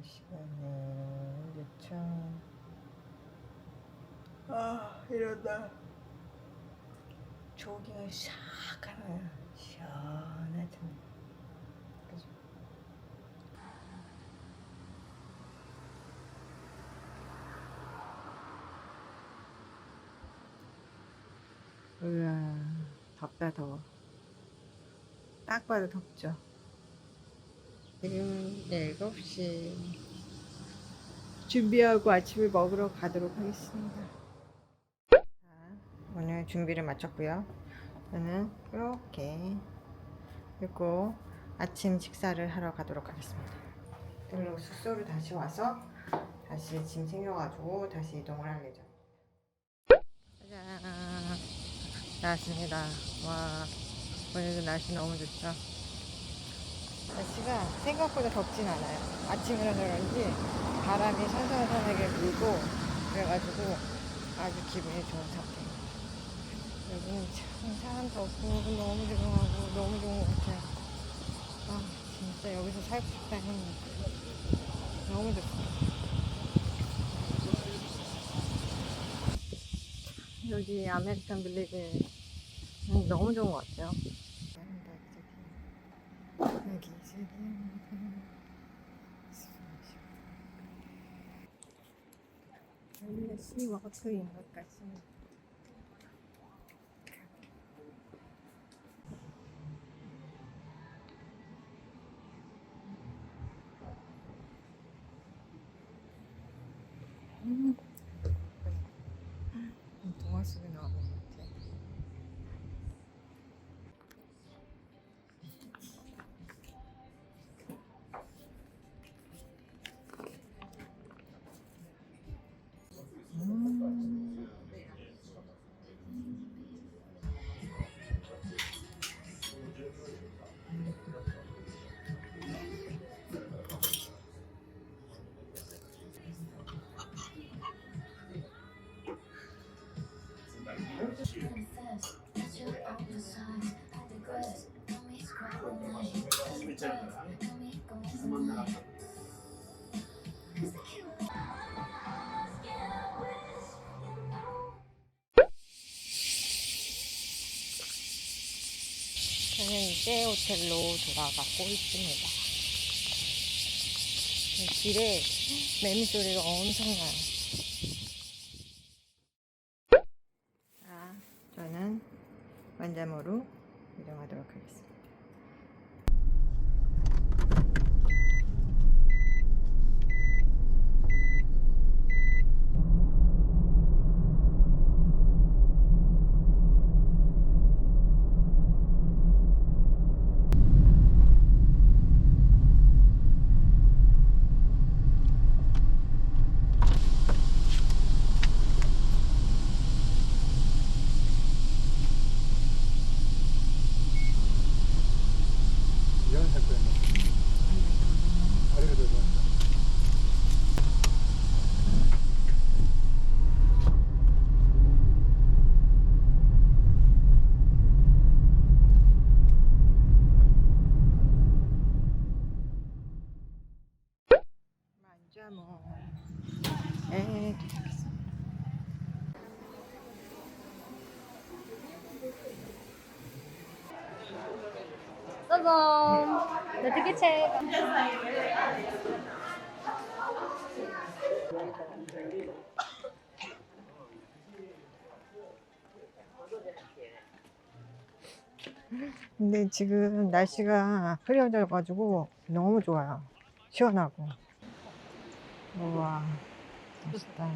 시간은 요청. 아, 이러다 조깅을 샥 하면 시원하잖아. 그죠? 우와, 덥다 더워. 딱 봐도 덥죠. 지금 7시. 준비하고 아침을 먹으러 가도록 하겠습니다. 자, 오늘 준비를 마쳤고요. 저는 이렇게 그리고 아침 식사를 하러 가도록 하겠습니다. 그리고 숙소로 다시 와서 다시 짐 챙겨가지고 다시 이동을 할 예정. 짜잔, 나왔습니다. 와, 오늘도 날씨 너무 좋죠. 날씨가 생각보다 덥진 않아요. 아침이라서 그런지 바람이 선선하게 불고 그래가지고 아주 기분이 좋은 상태예요. 여기는 참 사람도 없고 너무 조용하고 너무 좋은 것 같아요. 아, 진짜 여기서 살고 싶다 했는데 너무 좋습니다. 여기 아메리칸 빌리지 너무 좋은 것 같아요. 여기가 시워크인 것 같습니다. 동화 속에 나오는 것 같아. 저는 이제 호텔로 돌아가고 있습니다. 길에 매미 소리가 엄청나요. 자, 저는 완자모로 이동하도록 하겠습니다. 만자모에 도착했습니다. 짜잔! 내 티켓책. 근데 지금 날씨가 흐려져가지고 너무 좋아요. 시원하고. 우와, 멋있다.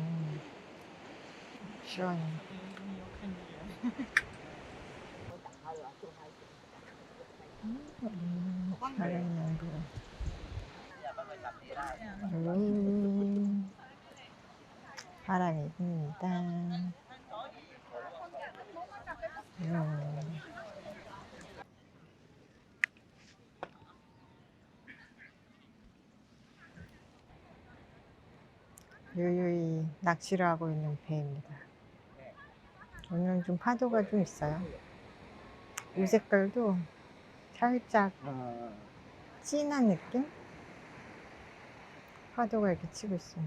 시원해. 잘했네, 그거. 바람이 붑니다. 유유히 낚시를 하고 있는 배입니다. 오늘은 좀 파도가 좀 있어요. 이 색깔도 살짝 진한 느낌? 파도가 이렇게 치고 있어요.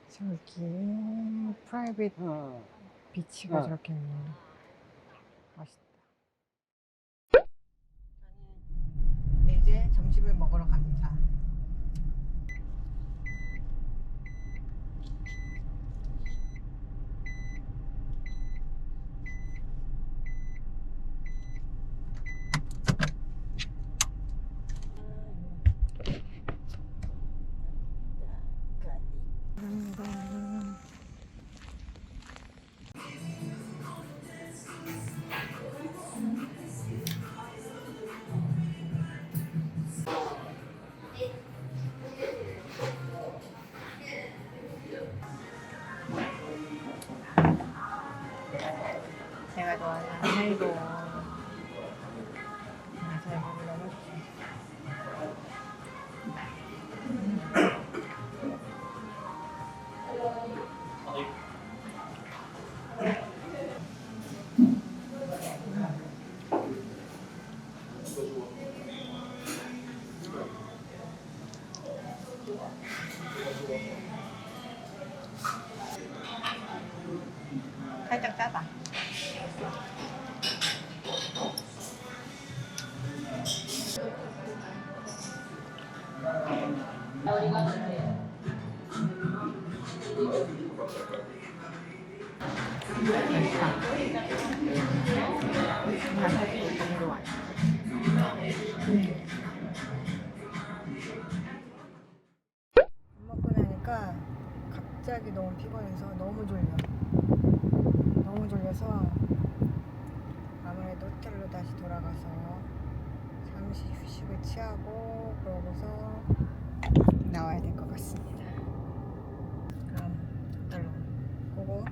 저기 프라이빗 비치가 저렇게 있네요. 맛있다. 저는 이제 점심을 먹으러 갑니다. 제가 좋아하는 아메리고 맛을 너무 살짝 짜다. 너무 좋아요. 밥 먹고 나니까 갑자기 너무 피곤해서 너무 졸려서 아무래도 호텔로 다시 돌아가서 잠시 휴식을 취하고 그러고서 나와야 될 것 같습니다. 그럼 호텔로 고고.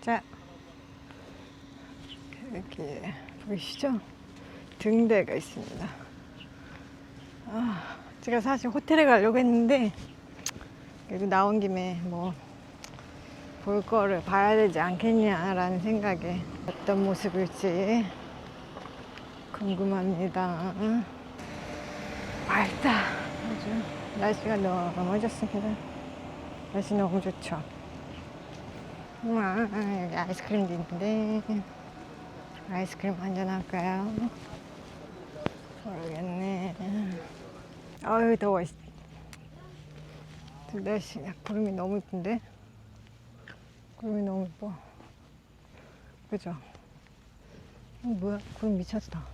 자, 이렇게 보이시죠? 등대가 있습니다. 제가 사실 호텔에 가려고 했는데 여기 나온 김에 뭐 볼 거를 봐야 되지 않겠냐라는 생각에 어떤 모습일지 궁금합니다. 맑다. 아주 날씨가 너무 좋습니다. 날씨 너무 좋죠. 여기 아이스크림도 있는데 아이스크림 한잔 할까요? 모르겠네. 아유 더워. 날씨 구름이 너무 이쁜데? 구름이 너무 이뻐. 그죠? 뭐야? 구름 미쳤다.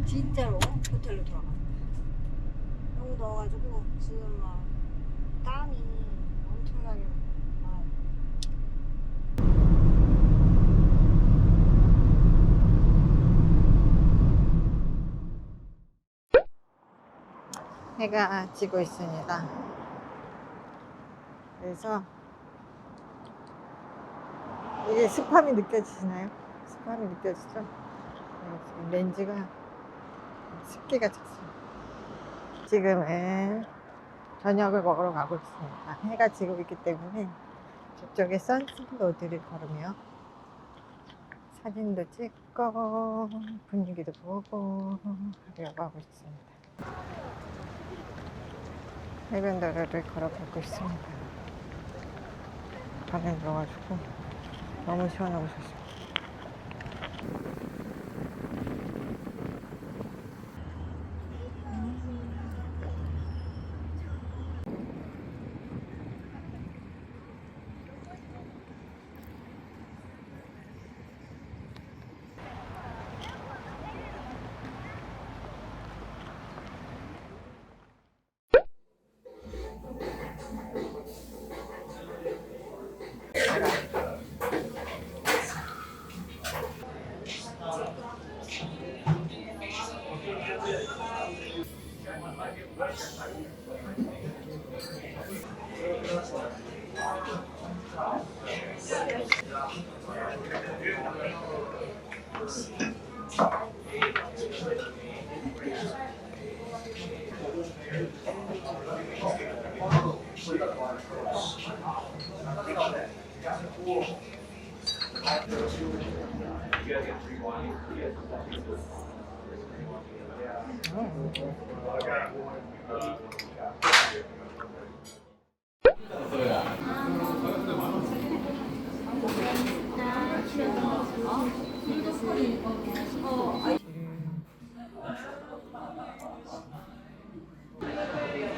진짜로 호텔로 돌아갑니다. 너무 더워가지고 지금 막 땀이 엄청나게 나요. 해가 지고 있습니다. 그래서 이게 습함이 느껴지시나요? 습함이 느껴지죠? 네, 지금 렌즈가 습기가 찼어요. 지금은 저녁을 먹으러 가고 있습니다. 해가 지고 있기 때문에 저쪽에 선로드를 걸으며 사진도 찍고 분위기도 보고 하려고 하고 있습니다. 해변도로를 걸어가고 있습니다. 밤에 들어가지고 너무 시원하고 좋습니다.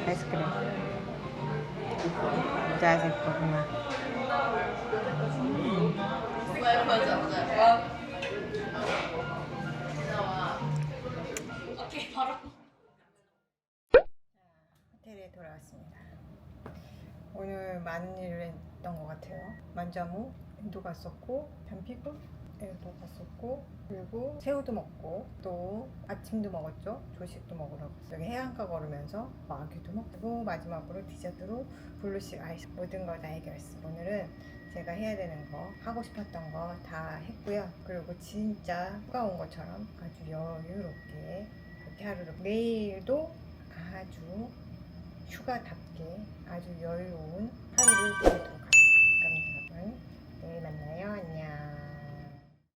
아이스크림 자색 고구마 호텔에 돌아왔습니다. 오늘 많은 일을 했던 것 같아요. 만자무도 갔었고 단피구에도 갔었고 그리고 새우도 먹고 또 아침도 먹었죠. 조식도 먹으러 갔어요. 여기 해안가 걸으면서 마귀도 먹고 마지막으로 디저트로 블루식 아이스 모든 걸 다 해결했어요. 오늘은 제가 해야 되는 거 하고 싶었던 거 다 했고요. 그리고 진짜 휴가 온 것처럼 아주 여유롭게 그렇게 하루를 내일도 아주 휴가답게 아주 여유로운 하루를 보내도록 하겠습니다. 그럼 여러분 내일 만나요. 안녕.